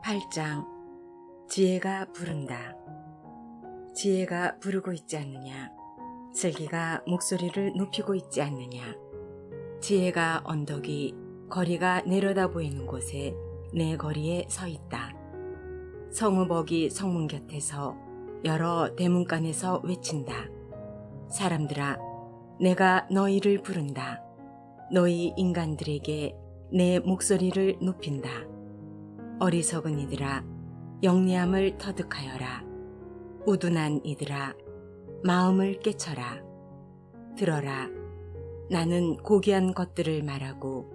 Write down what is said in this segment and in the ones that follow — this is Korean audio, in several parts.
8장. 지혜가 부른다. 지혜가 부르고 있지 않느냐? 슬기가 목소리를 높이고 있지 않느냐? 지혜가 언덕이 거리가 내려다 보이는 곳에 내 거리에 서 있다. 성읍억이 성문 곁에서 여러 대문간에서 외친다. 사람들아, 내가 너희를 부른다. 너희 인간들에게 내 목소리를 높인다. 어리석은 이들아, 영리함을 터득하여라. 우둔한 이들아, 마음을 깨쳐라. 들어라. 나는 고귀한 것들을 말하고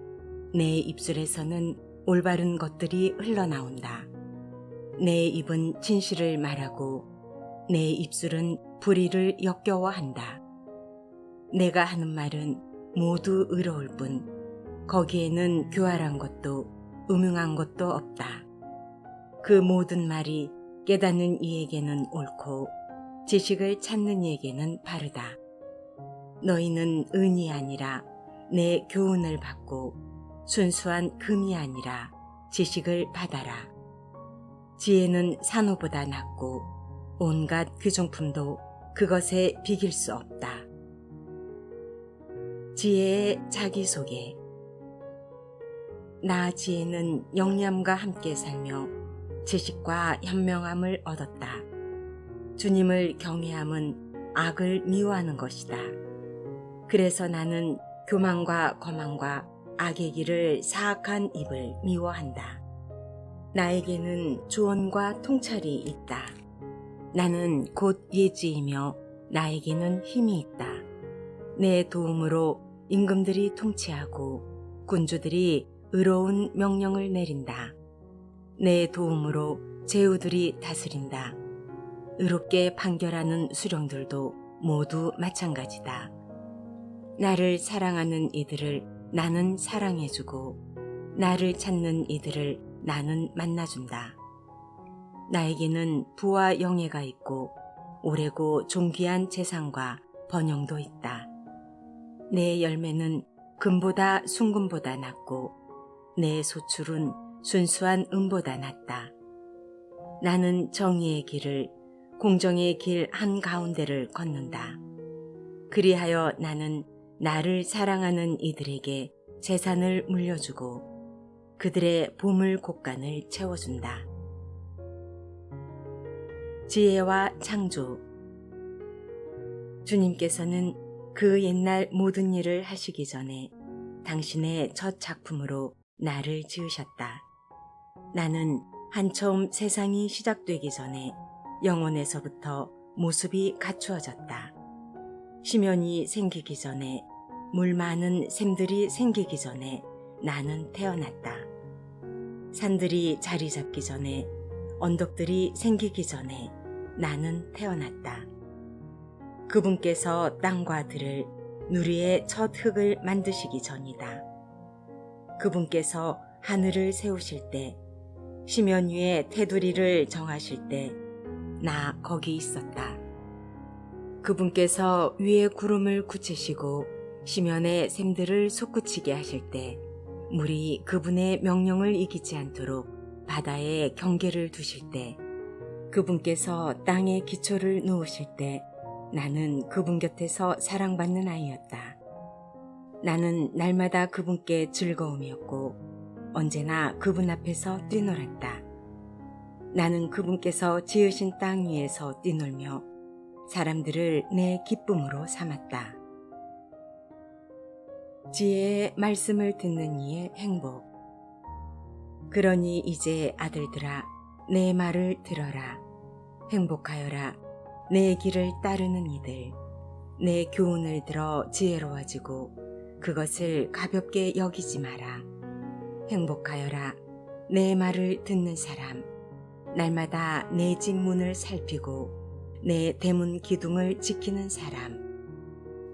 내 입술에서는 올바른 것들이 흘러나온다. 내 입은 진실을 말하고 내 입술은 불의를 역겨워한다. 내가 하는 말은 모두 의로울 뿐 거기에는 교활한 것도 음흉한 것도 없다. 그 모든 말이 깨닫는 이에게는 옳고 지식을 찾는 이에게는 바르다. 너희는 은이 아니라 내 교훈을 받고 순수한 금이 아니라 지식을 받아라. 지혜는 산호보다 낫고 온갖 귀중품도 그것에 비길 수 없다. 지혜의 자기소개. 나 지혜는 영리함과 함께 살며 지식과 현명함을 얻었다. 주님을 경외함은 악을 미워하는 것이다. 그래서 나는 교만과 거만과 악의 길을 사악한 입을 미워한다. 나에게는 조언과 통찰이 있다. 나는 곧 예지이며 나에게는 힘이 있다. 내 도움으로 임금들이 통치하고 군주들이 의로운 명령을 내린다. 내 도움으로 제후들이 다스린다. 의롭게 판결하는 수령들도 모두 마찬가지다. 나를 사랑하는 이들을 나는 사랑해주고 나를 찾는 이들을 나는 만나준다. 나에게는 부와 영예가 있고 오래고 존귀한 재산과 번영도 있다. 내 열매는 금보다 순금보다 낫고 내 소출은 순수한 은보다 낫다. 나는 정의의 길을 공정의 길 한가운데를 걷는다. 그리하여 나는 나를 사랑하는 이들에게 재산을 물려주고 그들의 보물 곳간을 채워준다. 지혜와 창조. 주님께서는 그 옛날 모든 일을 하시기 전에 당신의 첫 작품으로 나를 지으셨다. 나는 한처음 세상이 시작되기 전에 영혼에서부터 모습이 갖추어졌다. 심연이 생기기 전에, 물 많은 샘들이 생기기 전에 나는 태어났다. 산들이 자리 잡기 전에, 언덕들이 생기기 전에 나는 태어났다. 그분께서 땅과 들을 누리의 첫 흙을 만드시기 전이다. 그분께서 하늘을 세우실 때, 심연 위에 테두리를 정하실 때 나 거기 있었다. 그분께서 위에 구름을 굳히시고 심연의 샘들을 솟구치게 하실 때 물이 그분의 명령을 이기지 않도록 바다에 경계를 두실 때, 그분께서 땅에 기초를 놓으실 때 나는 그분 곁에서 사랑받는 아이였다. 나는 날마다 그분께 즐거움이었고 언제나 그분 앞에서 뛰놀았다. 나는 그분께서 지으신 땅 위에서 뛰놀며 사람들을 내 기쁨으로 삼았다. 지혜의 말씀을 듣는 이의 행복. 그러니 이제 아들들아, 내 말을 들어라. 행복하여라. 내 길을 따르는 이들. 내 교훈을 들어 지혜로워지고 그것을 가볍게 여기지 마라. 행복하여라. 내 말을 듣는 사람. 날마다 내 집 문을 살피고 내 대문 기둥을 지키는 사람.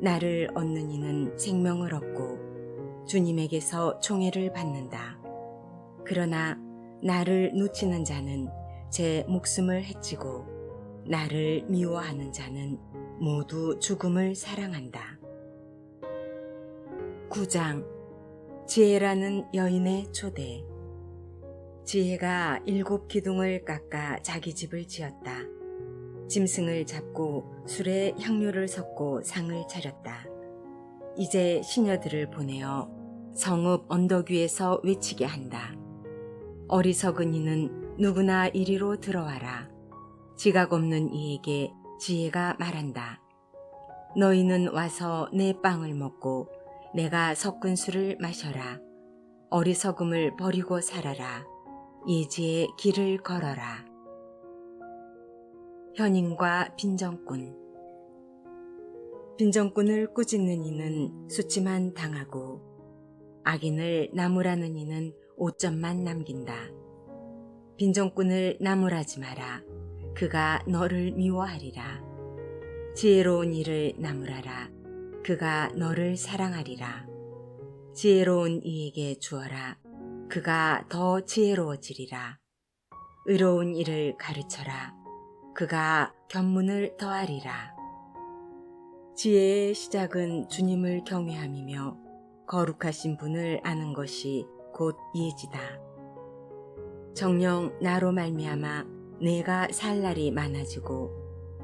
나를 얻는 이는 생명을 얻고 주님에게서 총애를 받는다. 그러나 나를 놓치는 자는 제 목숨을 해치고 나를 미워하는 자는 모두 죽음을 사랑한다. 9장. 지혜라는 여인의 초대. 지혜가 7 기둥을 깎아 자기 집을 지었다. 짐승을 잡고 술에 향료를 섞고 상을 차렸다. 이제 시녀들을 보내어 성읍 언덕 위에서 외치게 한다. 어리석은 이는 누구나 이리로 들어와라. 지각 없는 이에게 지혜가 말한다. 너희는 와서 내 빵을 먹고 내가 섞은 술을 마셔라. 어리석음을 버리고 살아라. 예지의 길을 걸어라. 현인과 빈정꾼. 빈정꾼을 꾸짖는 이는 수치만 당하고 악인을 나무라는 이는 오점만 남긴다. 빈정꾼을 나무라지 마라. 그가 너를 미워하리라. 지혜로운 이를 나무라라. 그가 너를 사랑하리라. 지혜로운 이에게 주어라. 그가 더 지혜로워지리라. 의로운 이를 가르쳐라. 그가 견문을 더하리라. 지혜의 시작은 주님을 경외함이며 거룩하신 분을 아는 것이 곧 예지다. 정녕 나로 말미암아 내가 살 날이 많아지고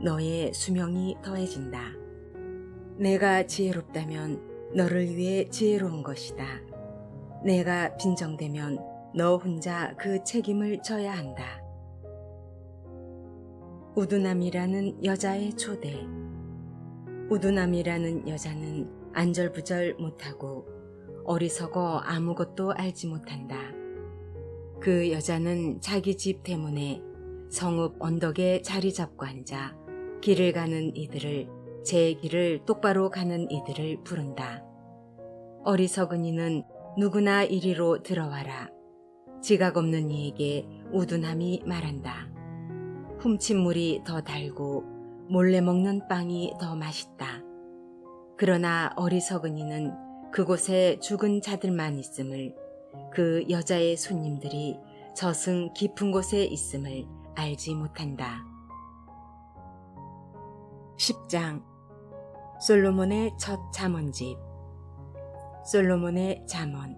너의 수명이 더해진다. 내가 지혜롭다면 너를 위해 지혜로운 것이다. 내가 빈정되면 너 혼자 그 책임을 져야 한다. 우두남이라는 여자의 초대. 우두남이라는 여자는 안절부절 못하고 어리석어 아무것도 알지 못한다. 그 여자는 자기 집 대문에 성읍 언덕에 자리 잡고 앉아 길을 가는 이들을, 제 길을 똑바로 가는 이들을 부른다. 어리석은 이는 누구나 이리로 들어와라. 지각 없는 이에게 우둔함이 말한다. 훔친 물이 더 달고 몰래 먹는 빵이 더 맛있다. 그러나 어리석은 이는 그곳에 죽은 자들만 있음을, 그 여자의 손님들이 저승 깊은 곳에 있음을 알지 못한다. 10장. 솔로몬의 첫 잠언집. 솔로몬의 잠언.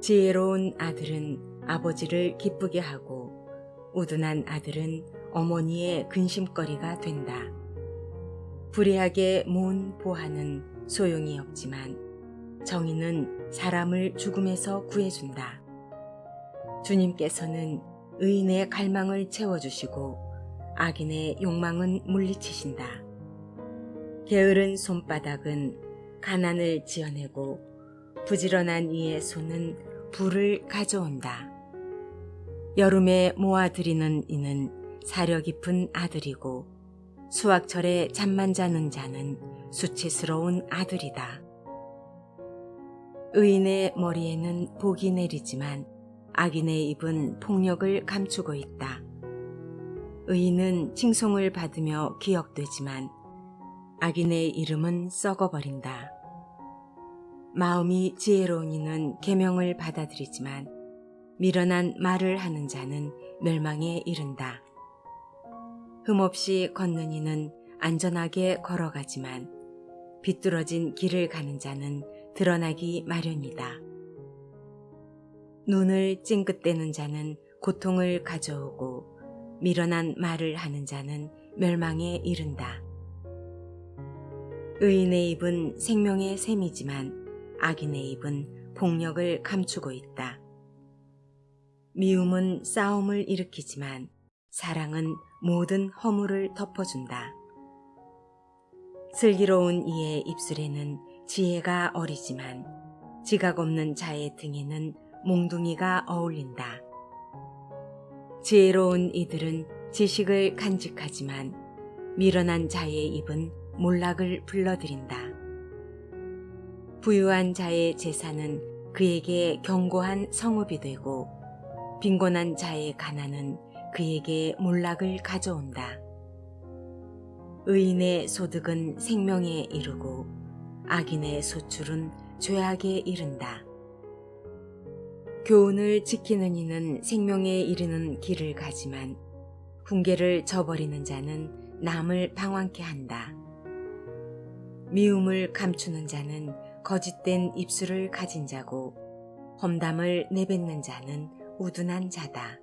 지혜로운 아들은 아버지를 기쁘게 하고 우둔한 아들은 어머니의 근심거리가 된다. 불의하게 모은 보화는 소용이 없지만 정의는 사람을 죽음에서 구해준다. 주님께서는 의인의 갈망을 채워주시고 악인의 욕망은 물리치신다. 게으른 손바닥은 가난을 지어내고 부지런한 이의 손은 불을 가져온다. 여름에 모아들이는 이는 사려 깊은 아들이고 수확철에 잠만 자는 자는 수치스러운 아들이다. 의인의 머리에는 복이 내리지만 악인의 입은 폭력을 감추고 있다. 의인은 칭송을 받으며 기억되지만 악인의 이름은 썩어버린다. 마음이 지혜로운 이는 계명을 받아들이지만 미련한 말을 하는 자는 멸망에 이른다. 흠없이 걷는 이는 안전하게 걸어가지만 비뚤어진 길을 가는 자는 드러나기 마련이다. 눈을 찡긋대는 자는 고통을 가져오고 미련한 말을 하는 자는 멸망에 이른다. 의인의 입은 생명의 샘이지만 악인의 입은 폭력을 감추고 있다. 미움은 싸움을 일으키지만 사랑은 모든 허물을 덮어준다. 슬기로운 이의 입술에는 지혜가 어리지만 지각 없는 자의 등에는 몽둥이가 어울린다. 지혜로운 이들은 지식을 간직하지만 미련한 자의 입은 몰락을 불러들인다. 부유한 자의 재산은 그에게 견고한 성읍이 되고 빈곤한 자의 가난은 그에게 몰락을 가져온다. 의인의 소득은 생명에 이르고 악인의 소출은 죄악에 이른다. 교훈을 지키는 이는 생명에 이르는 길을 가지만 훈계를 저버리는 자는 남을 방황케 한다. 미움을 감추는 자는 거짓된 입술을 가진 자고 험담을 내뱉는 자는 우둔한 자다.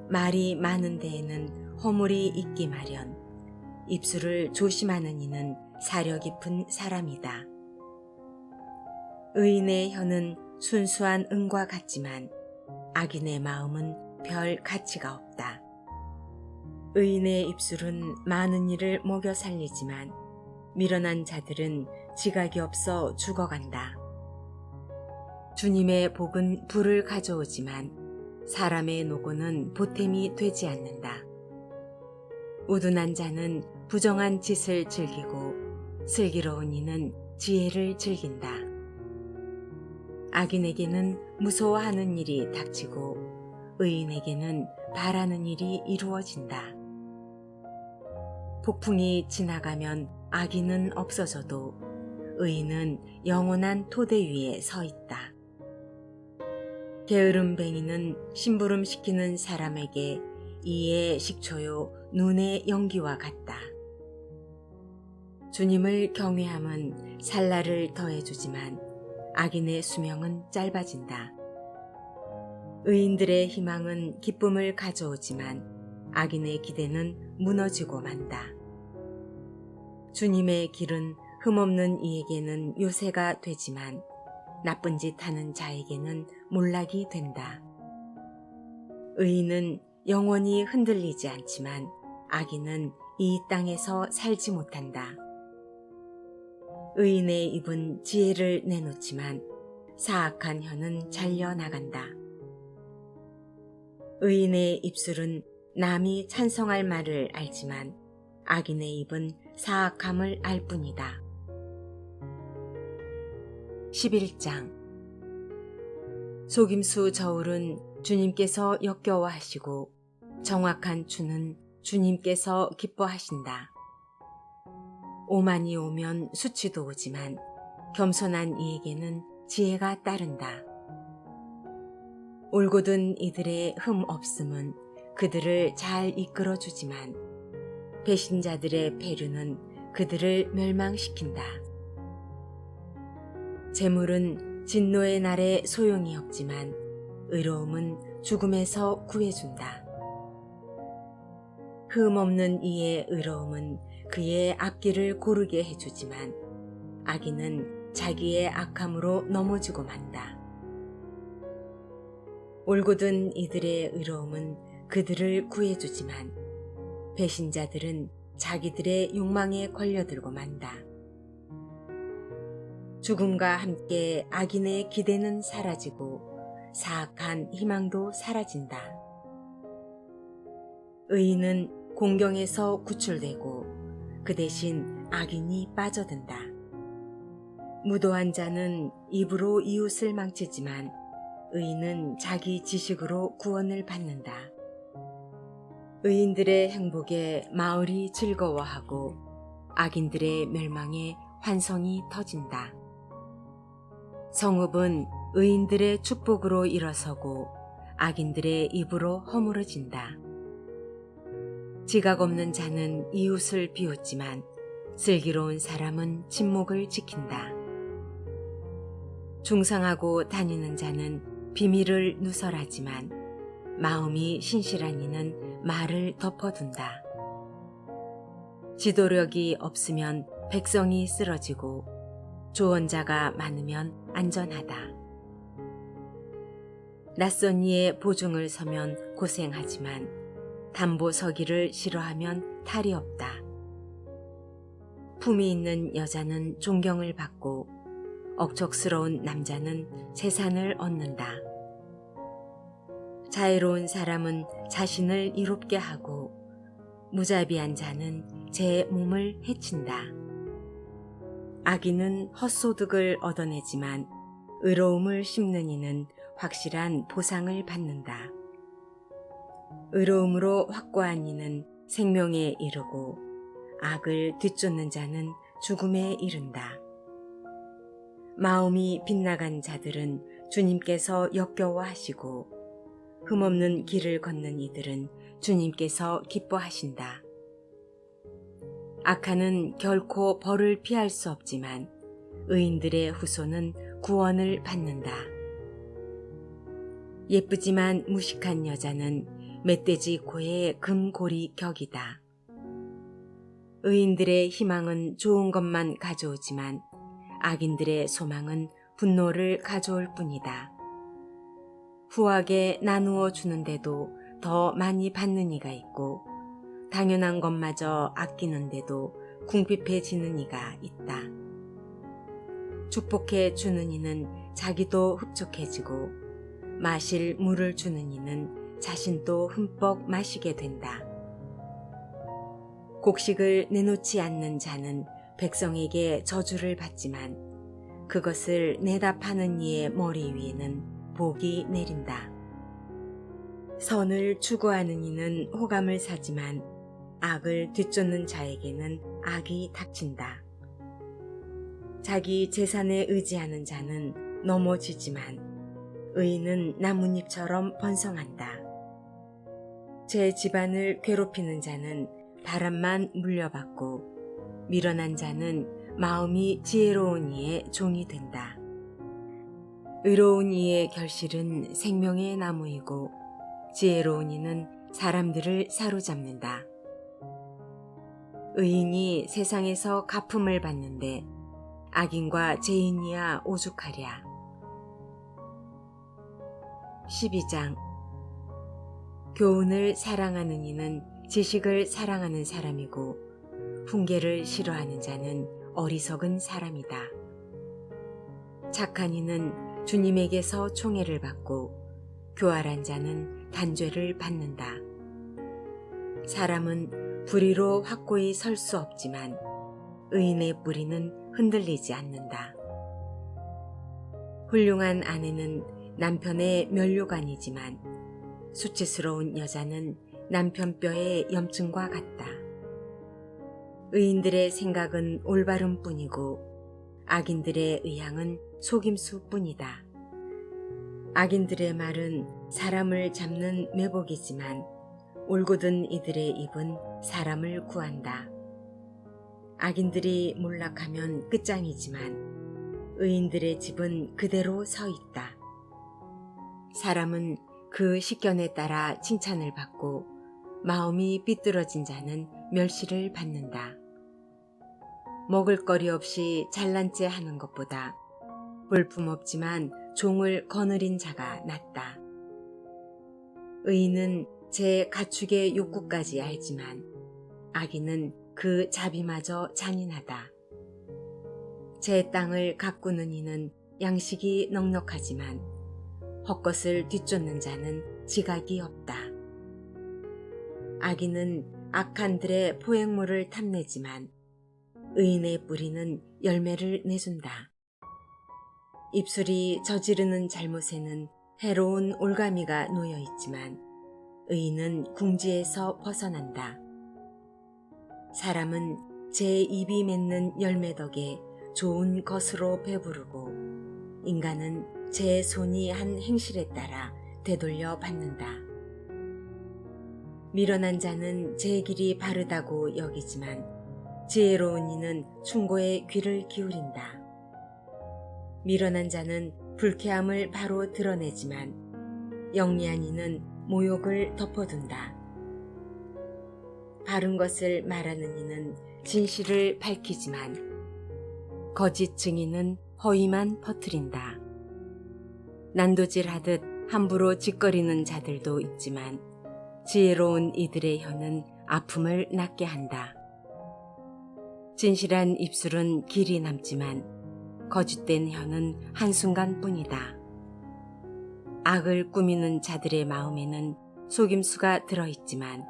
말이 많은 데에는 허물이 있기 마련. 입술을 조심하는 이는 사려 깊은 사람이다. 의인의 혀는 순수한 은과 같지만 악인의 마음은 별 가치가 없다. 의인의 입술은 많은 이를 먹여 살리지만 미련한 자들은 지각이 없어 죽어간다. 주님의 복은 불을 가져오지만 사람의 노고는 보탬이 되지 않는다. 우둔한 자는 부정한 짓을 즐기고 슬기로운 이는 지혜를 즐긴다. 악인에게는 무서워하는 일이 닥치고 의인에게는 바라는 일이 이루어진다. 폭풍이 지나가면 악인은 없어져도 의인은 영원한 토대 위에 서 있다. 게으름뱅이는 심부름시키는 사람에게 이의 식초요 눈의 연기와 같다. 주님을 경외함은 살날을 더해주지만 악인의 수명은 짧아진다. 의인들의 희망은 기쁨을 가져오지만 악인의 기대는 무너지고 만다. 주님의 길은 흠없는 이에게는 요새가 되지만 나쁜 짓 하는 자에게는 몰락이 된다. 의인은 영원히 흔들리지 않지만 악인은 이 땅에서 살지 못한다. 의인의 입은 지혜를 내놓지만 사악한 혀는 잘려나간다. 의인의 입술은 남이 찬성할 말을 알지만 악인의 입은 사악함을 알 뿐이다. 11장 속임수 저울은 주님께서 역겨워하시고 정확한 추는 주님께서 기뻐하신다. 오만이 오면 수치도 오지만 겸손한 이에게는 지혜가 따른다. 올곧은 이들의 흠 없음은 그들을 잘 이끌어주지만 배신자들의 배류는 그들을 멸망시킨다. 재물은 진노의 날에 소용이 없지만 의로움은 죽음에서 구해준다. 흠없는 이의 의로움은 그의 앞길을 고르게 해주지만 악인은 자기의 악함으로 넘어지고 만다. 올곧은 이들의 의로움은 그들을 구해주지만 배신자들은 자기들의 욕망에 걸려들고 만다. 죽음과 함께 악인의 기대는 사라지고 사악한 희망도 사라진다. 의인은 공경에서 구출되고 그 대신 악인이 빠져든다. 무도한 자는 입으로 이웃을 망치지만 의인은 자기 지식으로 구원을 받는다. 의인들의 행복에 마을이 즐거워하고 악인들의 멸망에 환성이 터진다. 성읍은 의인들의 축복으로 일어서고 악인들의 입으로 허물어진다. 지각 없는 자는 이웃을 비웃지만 슬기로운 사람은 침묵을 지킨다. 중상하고 다니는 자는 비밀을 누설하지만 마음이 신실한 이는 말을 덮어둔다. 지도력이 없으면 백성이 쓰러지고 조언자가 많으면 안전하다. 낯선 이의 보증을 서면 고생하지만 담보 서기를 싫어하면 탈이 없다. 품이 있는 여자는 존경을 받고 억척스러운 남자는 재산을 얻는다. 자애로운 사람은 자신을 이롭게 하고 무자비한 자는 제 몸을 해친다. 악인은 헛소득을 얻어내지만 의로움을 심는 이는 확실한 보상을 받는다. 의로움으로 확고한 이는 생명에 이르고 악을 뒤쫓는 자는 죽음에 이른다. 마음이 빗나간 자들은 주님께서 역겨워하시고 흠없는 길을 걷는 이들은 주님께서 기뻐하신다. 악한은 결코 벌을 피할 수 없지만 의인들의 후손은 구원을 받는다. 예쁘지만 무식한 여자는 멧돼지 코의 금고리 격이다. 의인들의 희망은 좋은 것만 가져오지만 악인들의 소망은 분노를 가져올 뿐이다. 후하게 나누어 주는데도 더 많이 받는 이가 있고 당연한 것마저 아끼는데도 궁핍해지는 이가 있다. 축복해 주는 이는 자기도 흡족해지고 마실 물을 주는 이는 자신도 흠뻑 마시게 된다. 곡식을 내놓지 않는 자는 백성에게 저주를 받지만 그것을 내다 파는 이의 머리 위에는 복이 내린다. 선을 추구하는 이는 호감을 사지만 악을 뒤쫓는 자에게는 악이 닥친다. 자기 재산에 의지하는 자는 넘어지지만 의인은 나뭇잎처럼 번성한다. 제 집안을 괴롭히는 자는 바람만 물려받고 미련한 자는 마음이 지혜로운 이의 종이 된다. 의로운 이의 결실은 생명의 나무이고 지혜로운 이는 사람들을 사로잡는다. 의인이 세상에서 갚음을 받는데 악인과 죄인이야 오죽하랴. 12장. 교훈을 사랑하는 이는 지식을 사랑하는 사람이고 훈계를 싫어하는 자는 어리석은 사람이다. 착한 이는 주님에게서 총애를 받고 교활한 자는 단죄를 받는다. 사람은 불의로 확고히 설 수 없지만 의인의 뿌리는 흔들리지 않는다. 훌륭한 아내는 남편의 면류관이지만 수치스러운 여자는 남편 뼈의 염증과 같다. 의인들의 생각은 올바름 뿐이고 악인들의 의향은 속임수 뿐이다. 악인들의 말은 사람을 잡는 매복이지만 올곧은 이들의 입은 사람을 구한다. 악인들이 몰락하면 끝장이지만 의인들의 집은 그대로 서 있다. 사람은 그 식견에 따라 칭찬을 받고 마음이 삐뚤어진 자는 멸시를 받는다. 먹을거리 없이 잘난 체 하는 것보다 볼품없지만 종을 거느린 자가 낫다. 의인은 제 가축의 욕구까지 알지만 악인은 그 자비마저 잔인하다. 제 땅을 가꾸는 이는 양식이 넉넉하지만 헛것을 뒤쫓는 자는 지각이 없다. 악인은 악한들의 포획물을 탐내지만 의인의 뿌리는 열매를 내준다. 입술이 저지르는 잘못에는 해로운 올가미가 놓여 있지만 의인은 궁지에서 벗어난다. 사람은 제 입이 맺는 열매 덕에 좋은 것으로 배부르고 인간은 제 손이 한 행실에 따라 되돌려 받는다. 미련한 자는 제 길이 바르다고 여기지만 지혜로운 이는 충고에 귀를 기울인다. 미련한 자는 불쾌함을 바로 드러내지만 영리한 이는 모욕을 덮어둔다. 바른 것을 말하는 이는 진실을 밝히지만 거짓 증인은 허위만 퍼뜨린다. 난도질하듯 함부로 짓거리는 자들도 있지만 지혜로운 이들의 혀는 아픔을 낫게 한다. 진실한 입술은 길이 남지만 거짓된 혀는 한순간뿐이다. 악을 꾸미는 자들의 마음에는 속임수가 들어있지만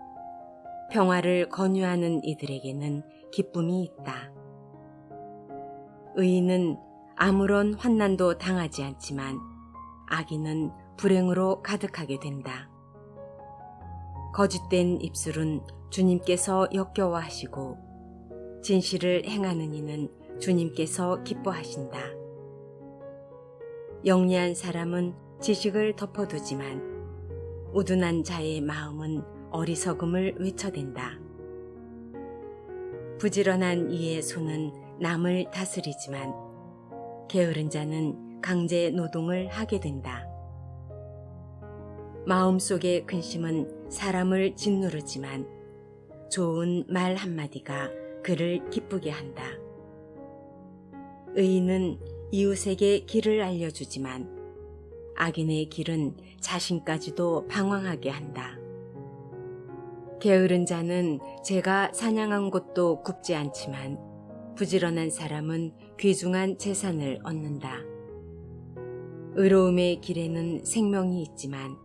평화를 권유하는 이들에게는 기쁨이 있다. 의인은 아무런 환난도 당하지 않지만 악인은 불행으로 가득하게 된다. 거짓된 입술은 주님께서 역겨워하시고 진실을 행하는 이는 주님께서 기뻐하신다. 영리한 사람은 지식을 덮어두지만 우둔한 자의 마음은 어리석음을 외쳐댄다. 부지런한 이의 손은 남을 다스리지만 게으른 자는 강제 노동을 하게 된다. 마음속의 근심은 사람을 짓누르지만 좋은 말 한마디가 그를 기쁘게 한다. 의인은 이웃에게 길을 알려주지만 악인의 길은 자신까지도 방황하게 한다. 게으른 자는 제가 사냥한 곳도 굽지 않지만 부지런한 사람은 귀중한 재산을 얻는다. 의로움의 길에는 생명이 있지만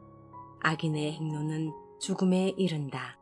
악인의 행로는 죽음에 이른다.